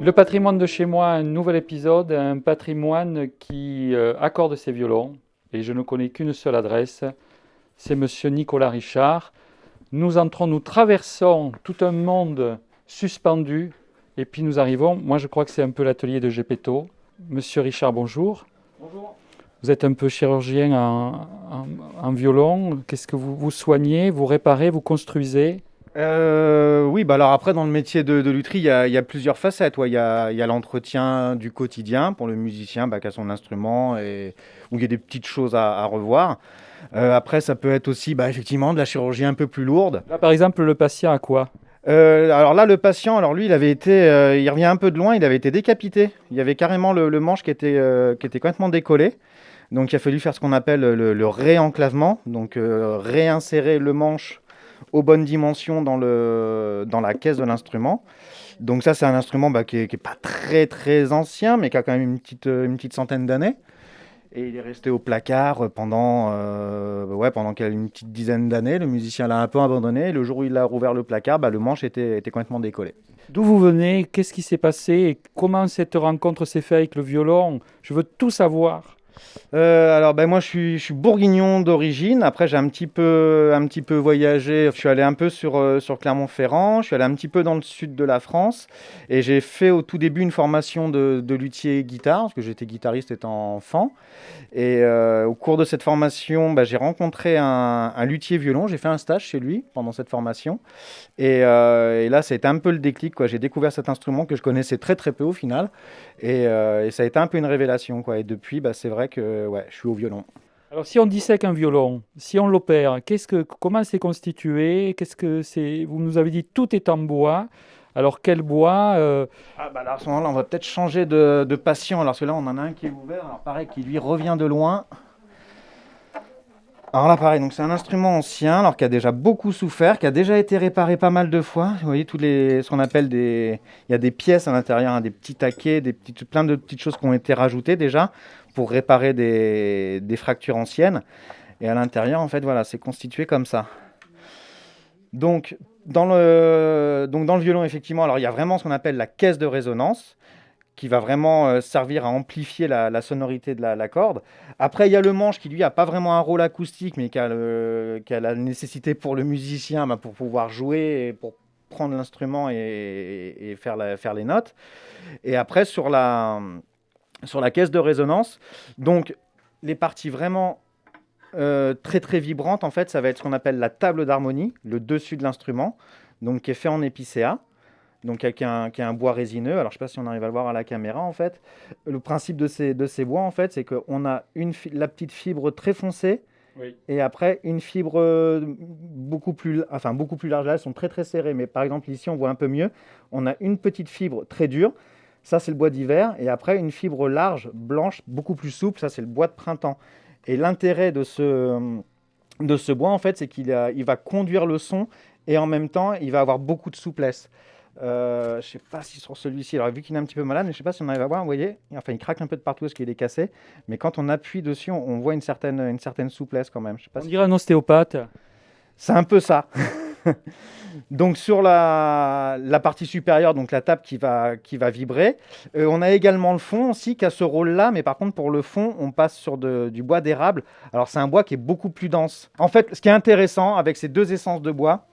Le patrimoine de chez moi, un nouvel épisode, un patrimoine qui accorde ses violons. Et je ne connais qu'une seule adresse, c'est Monsieur Nicolas Richard. Nous traversons tout un monde suspendu et puis nous arrivons, moi je crois que c'est un peu l'atelier de Gepetto. Monsieur Richard, bonjour. Bonjour. Vous êtes un peu chirurgien en violon. Qu'est-ce que vous soignez, vous réparez, vous construisez? Oui, bah alors après, dans le métier de lutherie, il y a plusieurs facettes. Ouais. Il y a l'entretien du quotidien pour le musicien qui a son instrument et où il y a des petites choses à revoir. Après, ça peut être aussi effectivement de la chirurgie un peu plus lourde. Là par exemple, le patient a quoi? Alors là, le patient, alors lui, il revient un peu de loin, il avait été décapité. Il y avait carrément le manche qui était complètement décollé. Donc il a fallu faire ce qu'on appelle le réenclavement, donc réinsérer le manche aux bonnes dimensions dans la caisse de l'instrument. Donc ça, c'est un instrument qui est pas très très ancien, mais qui a quand même une petite centaine d'années. Et il est resté au placard pendant une petite dizaine d'années. Le musicien l'a un peu abandonné. Et le jour où il a rouvert le placard, le manche était complètement décollé. D'où vous venez? Qu'est-ce qui s'est passé? Et comment cette rencontre s'est faite avec le violon? Je veux tout savoir. Alors moi je suis bourguignon d'origine. Après j'ai un petit peu voyagé. Je suis allé un peu sur Clermont-Ferrand. Je suis allé un petit peu dans le sud de la France et j'ai fait au tout début une formation de luthier guitare parce que j'étais guitariste étant enfant. Et au cours de cette formation, j'ai rencontré un luthier violon. J'ai fait un stage chez lui pendant cette formation. Et là, ça a été un peu le déclic, quoi. J'ai découvert cet instrument que je connaissais très très peu au final. Et ça a été un peu une révélation, quoi. Et depuis, c'est vrai que ouais, je suis au violon. Alors, si on dissèque un violon, si on l'opère, comment c'est constitué? Qu'est-ce que c'est? Vous nous avez dit tout est en bois. Alors, quel bois? Là, à ce moment-là, on va peut-être changer de patient. Alors, parce que là, on en a un qui est ouvert. Alors, pareil, qui lui revient de loin. Alors là, pareil, donc c'est un instrument ancien, alors qui a déjà beaucoup souffert, qui a déjà été réparé pas mal de fois. Vous voyez, ce qu'on appelle il y a des pièces à l'intérieur, hein, des petits taquets, plein de petites choses qui ont été rajoutées déjà pour réparer des fractures anciennes. Et à l'intérieur, en fait, voilà, c'est constitué comme ça. Donc dans le violon, effectivement, alors il y a vraiment ce qu'on appelle la caisse de résonance, qui va vraiment servir à amplifier la sonorité de la corde. Après, il y a le manche qui, lui, n'a pas vraiment un rôle acoustique, mais qui a la nécessité pour le musicien pour pouvoir jouer et pour prendre l'instrument et faire les notes. Et après, sur la caisse de résonance, donc les parties vraiment très très vibrantes, en fait, ça va être ce qu'on appelle la table d'harmonie, le dessus de l'instrument, donc qui est fait en épicéa. Donc qui a un bois résineux. Alors je ne sais pas si on arrive à le voir à la caméra en fait. Le principe de ces bois en fait, c'est qu'on a la petite fibre très foncée Oui. et après une fibre beaucoup plus large. Là, elles sont très très serrées, mais par exemple ici on voit un peu mieux. On a une petite fibre très dure. Ça c'est le bois d'hiver et après une fibre large, blanche, beaucoup plus souple. Ça c'est le bois de printemps. Et l'intérêt de ce bois en fait, c'est il va conduire le son et en même temps il va avoir beaucoup de souplesse. Je ne sais pas si sur celui-ci, alors vu qu'il est un petit peu malade, mais je ne sais pas si on arrive à voir, vous voyez, enfin il craque un peu de partout parce qu'il est cassé, mais quand on appuie dessus, on voit une certaine souplesse quand même. Je sais pas On si... dirait un ostéopathe. C'est un peu ça. Donc sur la partie supérieure, donc la table qui va vibrer, on a également le fond aussi qui a ce rôle-là, mais par contre pour le fond, on passe sur du bois d'érable. Alors c'est un bois qui est beaucoup plus dense. En fait, ce qui est intéressant avec ces deux essences de bois,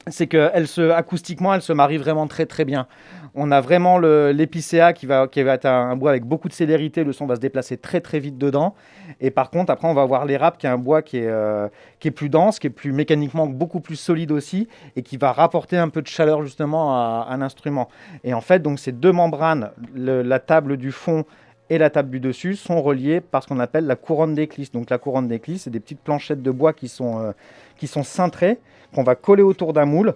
c'est acoustiquement, elles se marient vraiment très très bien. On a vraiment l'épicéa qui va être un bois avec beaucoup de célérité, le son va se déplacer très très vite dedans. Et par contre, après, on va avoir l'érable qui est un bois qui est plus dense, qui est plus mécaniquement beaucoup plus solide aussi, et qui va rapporter un peu de chaleur justement à l'instrument. Et en fait, donc ces deux membranes, la table du fond et la table du dessus, sont reliées par ce qu'on appelle la couronne d'éclisse. Donc la couronne d'éclisse, c'est des petites planchettes de bois qui sont cintrées, qu'on va coller autour d'un moule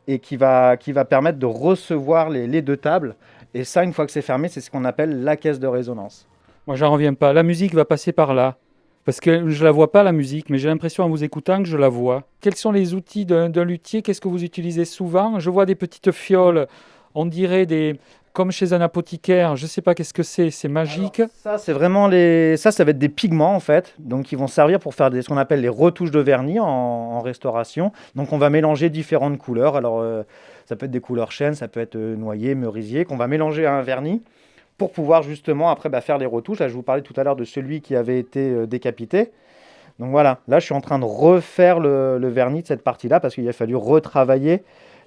et qui va permettre de recevoir les deux tables. Et ça, une fois que c'est fermé, c'est ce qu'on appelle la caisse de résonance. Moi, j'en reviens pas. La musique va passer par là. Parce que je la vois pas, la musique, mais j'ai l'impression en vous écoutant que je la vois. Quels sont les outils d'un luthier? Qu'est-ce que vous utilisez souvent? Je vois des petites fioles, on dirait comme chez un apothicaire. Je sais pas qu'est-ce que c'est magique. Alors, ça, c'est vraiment ça va être des pigments en fait, donc qui vont servir pour faire ce qu'on appelle les retouches de vernis en restauration. Donc on va mélanger différentes couleurs. Alors Ça peut être des couleurs chêne, ça peut être noyer, merisier, qu'on va mélanger à un vernis pour pouvoir justement après faire les retouches. Là, je vous parlais tout à l'heure de celui qui avait été décapité. Donc voilà, là je suis en train de refaire le vernis de cette partie-là parce qu'il a fallu retravailler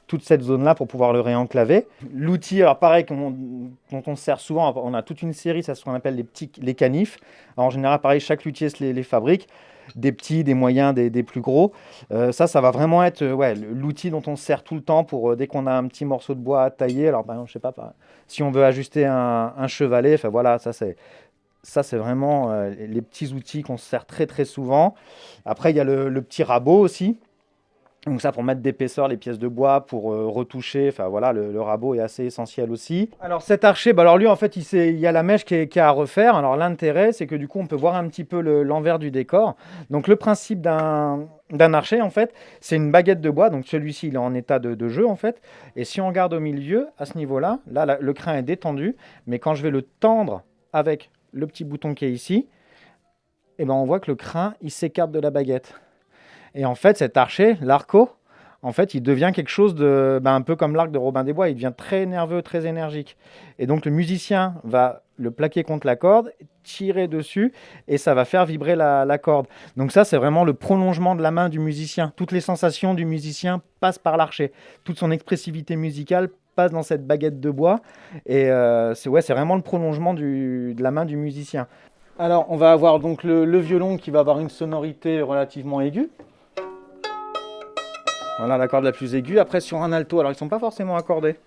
toute cette zone-là pour pouvoir le réenclaver. L'outil, alors pareil, dont on se sert souvent, on a toute une série, ça c'est ce qu'on appelle les canifs. Alors, en général, pareil, chaque luthier les fabrique, des petits, des moyens, des plus gros. Ça va vraiment être l'outil dont on se sert tout le temps pour dès qu'on a un petit morceau de bois à tailler. Alors par exemple, je sais pas, si on veut ajuster un chevalet, enfin voilà, ça c'est vraiment les petits outils qu'on se sert très très souvent. Après, il y a le petit rabot aussi. Donc ça, pour mettre d'épaisseur les pièces de bois, pour retoucher, enfin voilà, le rabot est assez essentiel aussi. Alors cet archer, alors lui en fait, il y a la mèche qui est à refaire. Alors l'intérêt, c'est que du coup, on peut voir un petit peu l'envers du décor. Donc le principe d'un archer, en fait, c'est une baguette de bois. Donc celui-ci, il est en état de jeu, en fait. Et si on regarde au milieu, à ce niveau-là, là, le crin est détendu. Mais quand je vais le tendre avec le petit bouton qui est ici, eh ben, on voit que le crin, il s'écarte de la baguette. Et en fait, cet archer, l'arco, en fait, il devient quelque chose de, un peu comme l'arc de Robin des Bois. Il devient très nerveux, très énergique. Et donc, le musicien va le plaquer contre la corde, tirer dessus, et ça va faire vibrer la corde. Donc ça, c'est vraiment le prolongement de la main du musicien. Toutes les sensations du musicien passent par l'archer. Toute son expressivité musicale passe dans cette baguette de bois. Et c'est vraiment le prolongement de la main du musicien. Alors, on va avoir donc le violon qui va avoir une sonorité relativement aiguë. Voilà la corde la plus aiguë. Après, sur un alto, alors ils ne sont pas forcément accordés.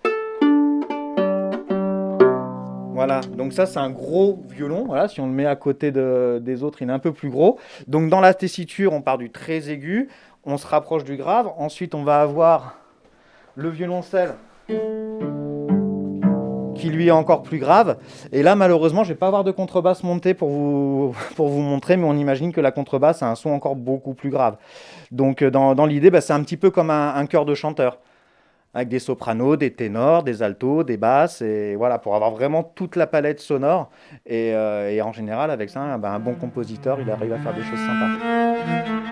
Voilà, donc ça c'est un gros violon. Voilà, si on le met à côté des autres, il est un peu plus gros. Donc dans la tessiture, on part du très aigu, on se rapproche du grave. Ensuite, on va avoir le violoncelle qui lui est encore plus grave. Et là, malheureusement, je ne vais pas avoir de contrebasse montée pour vous montrer, mais on imagine que la contrebasse a un son encore beaucoup plus grave. Donc dans l'idée, c'est un petit peu comme un chœur de chanteur, avec des sopranos, des ténors, des altos, des basses, et voilà, pour avoir vraiment toute la palette sonore. Et en général, avec ça, un bon compositeur, il arrive à faire des choses sympas.